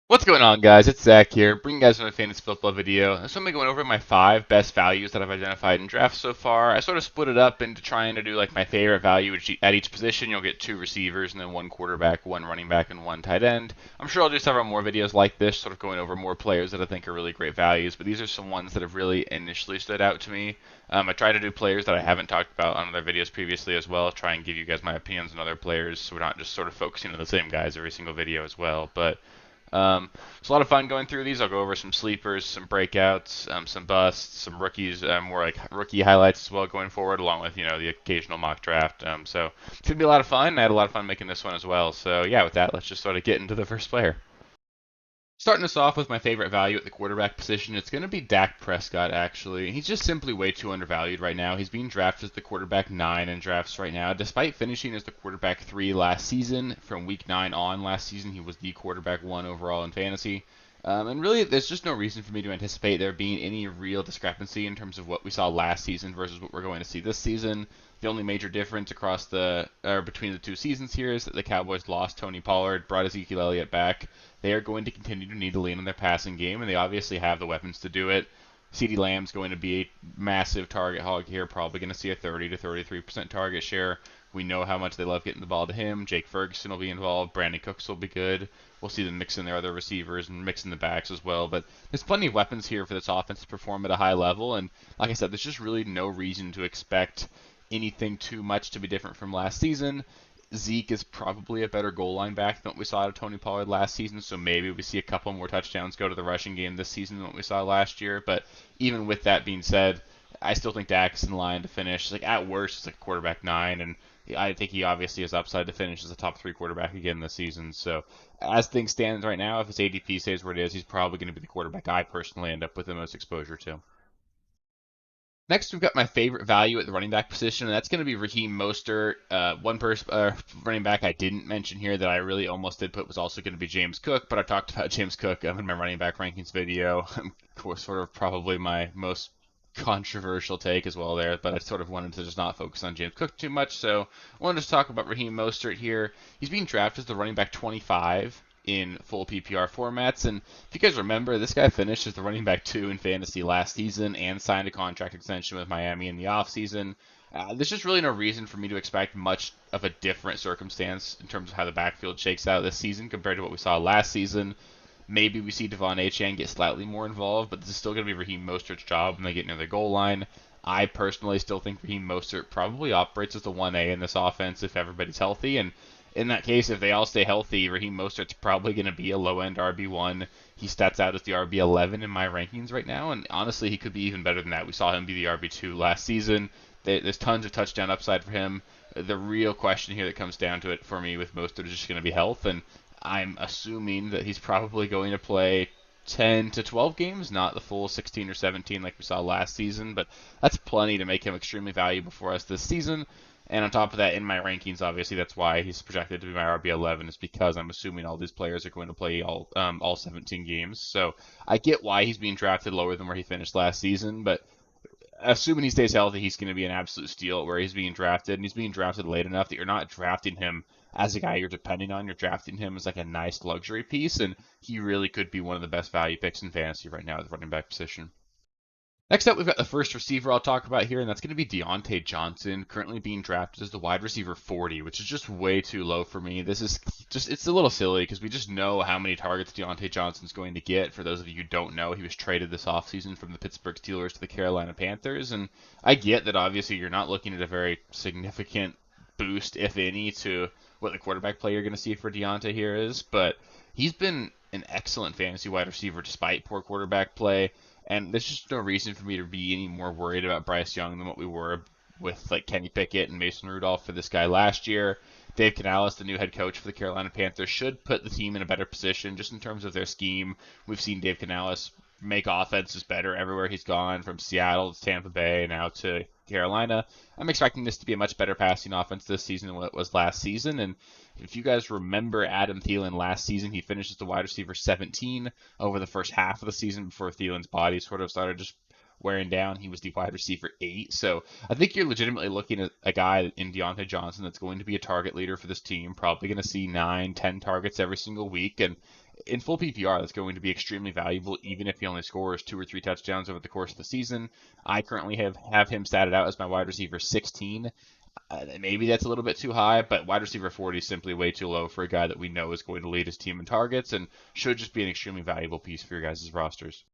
What's going on, guys? It's Zach here, bringing you guys another fantasy football video. So I'm going to be going over my 5 best values that I've identified in drafts so far. I sort of split it up into trying to do like my favorite value at each position. You'll get 2 receivers and then 1 quarterback, 1 running back, and 1 tight end. I'm sure I'll do several more videos like this, sort of going over more players that I think are really great values, but these are some ones that have really initially stood out to me. I try to do players that I haven't talked about on other videos previously as well, try and give you guys my opinions on other players so we're not just sort of focusing on the same guys every single video as well. But it's a lot of fun going through these. I'll go over some sleepers, some breakouts, some busts, some rookies, more like rookie highlights as well going forward, along with the occasional mock draft. So it's gonna be a lot of fun. I had a lot of fun making this one as well. So yeah, with that, let's just sort of get into the first player. Starting us off with my favorite value at the quarterback position, it's going to be Dak Prescott, actually. He's just simply way too undervalued right now. He's being drafted as the quarterback 9 in drafts right now. Despite finishing as the quarterback 3 last season, from week 9 on last season, he was the quarterback 1 overall in fantasy. And really, there's just no reason for me to anticipate there being any real discrepancy in terms of what we saw last season versus what we're going to see this season. The only major difference between the 2 seasons here is that the Cowboys lost Tony Pollard, brought Ezekiel Elliott back. They are going to continue to need to lean on their passing game, and they obviously have the weapons to do it. CeeDee Lamb's going to be a massive target hog here, probably going to see a 30 to 33% target share. We know how much they love getting the ball to him. Jake Ferguson will be involved. Brandon Cooks will be good. We'll see them mix in their other receivers and mix in the backs as well. But there's plenty of weapons here for this offense to perform at a high level. And like I said, there's just really no reason to expect anything too much to be different from last season. Zeke is probably a better goal line back than what we saw out of Tony Pollard last season, so maybe we see a couple more touchdowns go to the rushing game this season than what we saw last year. But even with that being said, I still think Dak is in line to finish. Like at worst, it's like quarterback 9, and I think he obviously has upside to finish as a top 3 quarterback again this season. So as things stand right now, if his ADP stays where it is, he's probably going to be the quarterback I personally end up with the most exposure to. Next, we've got my favorite value at the running back position, and that's going to be Raheem Mostert. Running back I didn't mention here that I really almost did put was also going to be James Cook, but I talked about James Cook in my running back rankings video. Of course, sort of probably my most controversial take as well there, but I sort of wanted to just not focus on James Cook too much, so I wanted to talk about Raheem Mostert here. He's being drafted as the running back 25 in full PPR formats. And if you guys remember, this guy finished as the running back 2 in fantasy last season and signed a contract extension with Miami in the offseason. There's just really no reason for me to expect much of a different circumstance in terms of how the backfield shakes out this season compared to what we saw last season. Maybe we see Devon Achane get slightly more involved, but this is still going to be Raheem Mostert's job when they get near the goal line. I personally still think Raheem Mostert probably operates as the 1A in this offense if everybody's healthy, and in that case, if they all stay healthy, Raheem Mostert's probably going to be a low-end RB1. He stats out as the RB11 in my rankings right now, and honestly, he could be even better than that. We saw him be the RB2 last season. There's tons of touchdown upside for him. The real question here that comes down to it for me with Mostert is just going to be health, and I'm assuming that he's probably going to play 10 to 12 games, not the full 16 or 17 like we saw last season, but that's plenty to make him extremely valuable for us this season. And on top of that, in my rankings, obviously, that's why he's projected to be my RB11, is because I'm assuming all these players are going to play all 17 games. So I get why he's being drafted lower than where he finished last season, but assuming he stays healthy, he's going to be an absolute steal where he's being drafted, and he's being drafted late enough that you're not drafting him as a guy you're depending on. You're drafting him as like a nice luxury piece, and he really could be one of the best value picks in fantasy right now at the running back position. Next up, we've got the first receiver I'll talk about here, and that's going to be Diontae Johnson, currently being drafted as the wide receiver 40, which is just way too low for me. This is just, it's a little silly because we just know how many targets Diontae Johnson's going to get. For those of you who don't know, he was traded this offseason from the Pittsburgh Steelers to the Carolina Panthers, and I get that obviously you're not looking at a very significant boost, if any, to what the quarterback play you're going to see for Diontae here is, but he's been an excellent fantasy wide receiver despite poor quarterback play. And there's just no reason for me to be any more worried about Bryce Young than what we were with like Kenny Pickett and Mason Rudolph for this guy last year. Dave Canales, the new head coach for the Carolina Panthers, should put the team in a better position just in terms of their scheme. We've seen Dave Canales make offenses better everywhere he's gone, from Seattle to Tampa Bay now to Carolina. I'm expecting this to be a much better passing offense this season than what it was last season. And if you guys remember Adam Thielen last season, he finished as the wide receiver 17 over the first half of the season before Thielen's body sort of started just wearing down. He was the wide receiver 8. So I think you're legitimately looking at a guy in Diontae Johnson that's going to be a target leader for this team, probably going to see 9, 10 targets every single week. And In full PPR, that's going to be extremely valuable, even if he only scores 2 or 3 touchdowns over the course of the season. I currently have him statted out as my wide receiver 16. Maybe that's a little bit too high, but wide receiver 40 is simply way too low for a guy that we know is going to lead his team in targets and should just be an extremely valuable piece for your guys' rosters.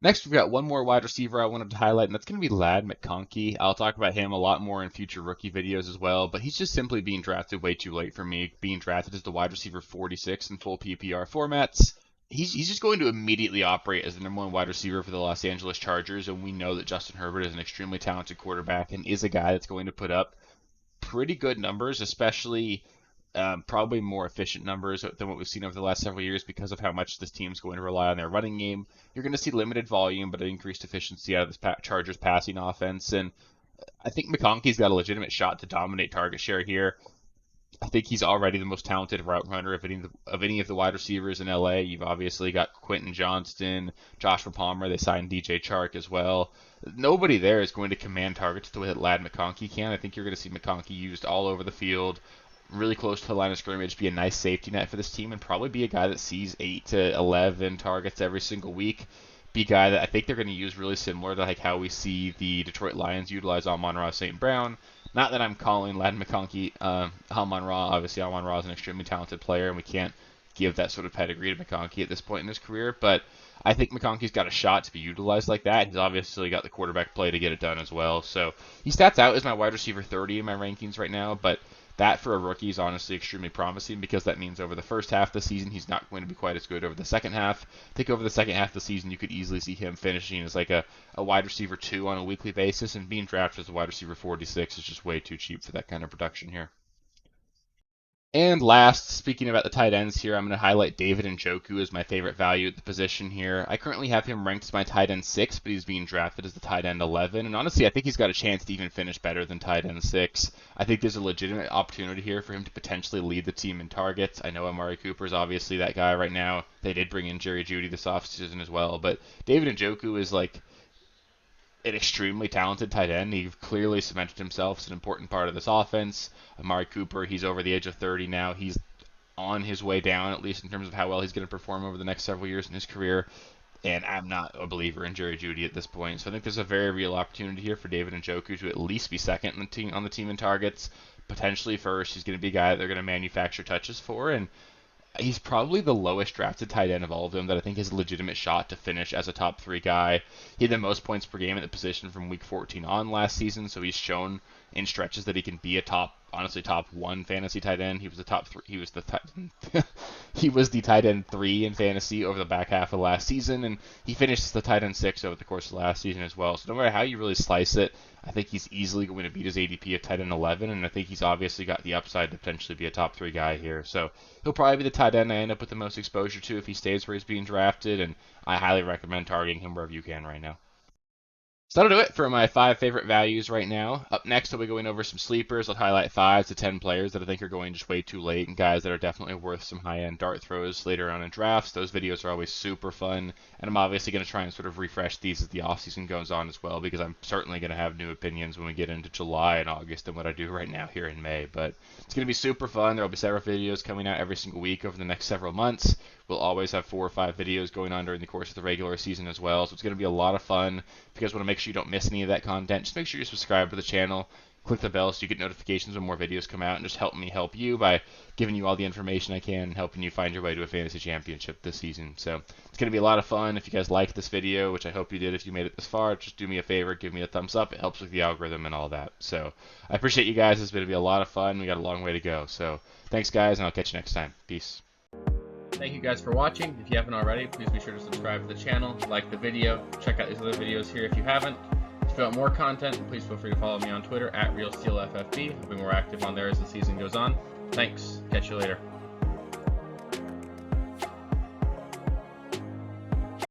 Next, we've got one more wide receiver I wanted to highlight, and that's going to be Ladd McConkey. I'll talk about him a lot more in future rookie videos as well, but he's just simply being drafted way too late for me, being drafted as the wide receiver 46 in full PPR formats. He's just going to immediately operate as the number one wide receiver for the Los Angeles Chargers, and we know that Justin Herbert is an extremely talented quarterback and is a guy that's going to put up pretty good numbers, especially probably more efficient numbers than what we've seen over the last several years because of how much this team's going to rely on their running game. You're going to see limited volume, but increased efficiency out of this Chargers passing offense. And I think McConkey's got a legitimate shot to dominate target share here. I think he's already the most talented route runner of any of the wide receivers in LA. You've obviously got Quentin Johnston, Joshua Palmer. They signed DJ Chark as well. Nobody there is going to command targets the way that Ladd McConkey can. I think you're going to see McConkey used all over the field, really close to the line of scrimmage, be a nice safety net for this team, and probably be a guy that sees 8 to 11 targets every single week. Be a guy that I think they're going to use really similar to like how we see the Detroit Lions utilize Amon-Ra St. Brown. Not that I'm calling Ladd McConkey Amon-Ra. Obviously, Amon-Ra is an extremely talented player, and we can't give that sort of pedigree to McConkey at this point in his career. But I think McConkey's got a shot to be utilized like that. He's obviously got the quarterback play to get it done as well. So he stats out as my wide receiver 30 in my rankings right now, but that for a rookie is honestly extremely promising because that means over the first half of the season, he's not going to be quite as good over the second half. I think over the second half of the season, you could easily see him finishing as like a wide receiver 2 on a weekly basis, and being drafted as a wide receiver 46 is just way too cheap for that kind of production here. And last, speaking about the tight ends here, I'm going to highlight David Njoku as my favorite value at the position here. I currently have him ranked as my tight end 6, but he's being drafted as the tight end 11. And honestly, I think he's got a chance to even finish better than tight end 6. I think there's a legitimate opportunity here for him to potentially lead the team in targets. I know Amari Cooper is obviously that guy right now. They did bring in Jerry Jeudy this offseason as well. But David Njoku is like an extremely talented tight end. He clearly cemented himself as an important part of this offense. Amari Cooper, he's over the age of 30 now. He's on his way down, at least in terms of how well he's going to perform over the next several years in his career. And I'm not a believer in Jerry Jeudy at this point. So I think there's a very real opportunity here for David Njoku to at least be second on the team in targets, potentially first. He's going to be a guy that they're going to manufacture touches for, and he's probably the lowest drafted tight end of all of them that I think has a legitimate shot to finish as a top 3 guy. He had the most points per game at the position from week 14 on last season, so he's shown in stretches that he can be a top 1 fantasy tight end. He was the top 3. He was the tight end 3 in fantasy over the back half of last season, and he finished as the tight end 6 over the course of last season as well. So no matter how you really slice it, I think he's easily going to beat his ADP of tight end 11, and I think he's obviously got the upside to potentially be a top 3 guy here. So he'll probably be the tight end I end up with the most exposure to if he stays where he's being drafted, and I highly recommend targeting him wherever you can right now. So that'll do it for my 5 favorite values right now. Up next, I'll be going over some sleepers. I'll highlight 5 to 10 players that I think are going just way too late and guys that are definitely worth some high-end dart throws later on in drafts. Those videos are always super fun, and I'm obviously going to try and sort of refresh these as the offseason goes on as well, because I'm certainly going to have new opinions when we get into July and August than what I do right now here in May. But it's going to be super fun. There will be several videos coming out every single week over the next several months. We'll always have 4 or 5 videos going on during the course of the regular season as well, so it's going to be a lot of fun. If you guys want to make sure you don't miss any of that content, just make sure you subscribe to the channel, click the bell so you get notifications when more videos come out, and just help me help you by giving you all the information I can and helping you find your way to a fantasy championship this season. So it's going to be a lot of fun. If you guys liked this video, which I hope you did if you made it this far, just do me a favor, give me a thumbs up. It helps with the algorithm and all that. So I appreciate you guys. It's going to be a lot of fun. We got a long way to go. So thanks, guys, and I'll catch you next time. Peace. Thank you guys for watching. If you haven't already, please be sure to subscribe to the channel, like the video, check out these other videos here if you haven't. If you want more content, please feel free to follow me on Twitter at RealSteelFFB. I'll be more active on there as the season goes on. Thanks. Catch you later.